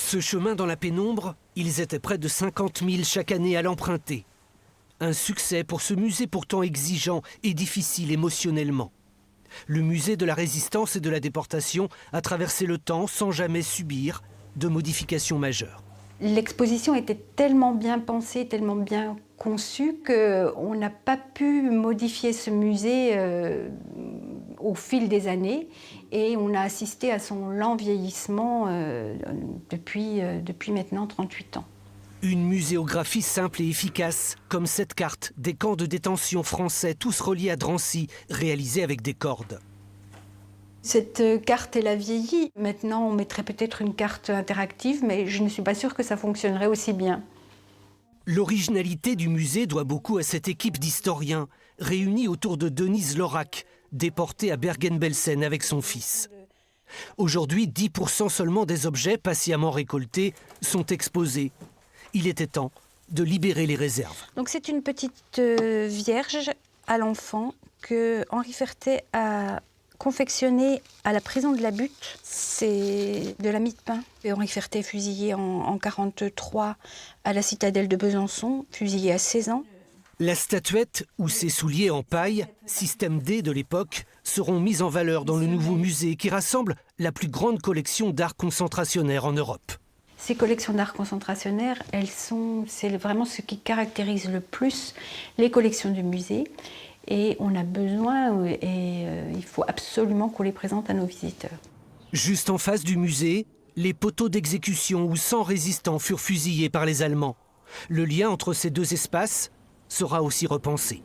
Ce chemin dans la pénombre, ils étaient près de 50 000 chaque année à l'emprunter. Un succès pour ce musée pourtant exigeant et difficile émotionnellement. Le musée de la Résistance et de la Déportation a traversé le temps sans jamais subir de modifications majeures. L'exposition était tellement bien pensée, tellement bien conçue qu'on n'a pas pu modifier ce musée au fil des années et on a assisté à son lent vieillissement depuis maintenant 38 ans. Une muséographie simple et efficace, comme cette carte des camps de détention français, tous reliés à Drancy, réalisée avec des cordes. Cette carte, elle a vieilli. Maintenant, on mettrait peut-être une carte interactive, mais je ne suis pas sûre que ça fonctionnerait aussi bien. L'originalité du musée doit beaucoup à cette équipe d'historiens, réunis autour de Denise Lorac, déportée à Bergen-Belsen avec son fils. Aujourd'hui, 10% seulement des objets patiemment récoltés sont exposés. Il était temps de libérer les réserves. Donc c'est une petite vierge à l'enfant que Henri Fertet a confectionnée à la prison de la Butte. C'est de la mie de pain. Et Henri Fertet est fusillé en 1943 à la citadelle de Besançon, fusillé à 16 ans. La statuette ou ses souliers en paille, système D de l'époque, seront mis en valeur dans le nouveau musée qui rassemble la plus grande collection d'art concentrationnaire en Europe. Ces collections d'art concentrationnaire, c'est vraiment ce qui caractérise le plus les collections du musée. Et on a besoin, il faut absolument qu'on les présente à nos visiteurs. Juste en face du musée, les poteaux d'exécution où 100 résistants furent fusillés par les Allemands. Le lien entre ces deux espaces sera aussi repensé.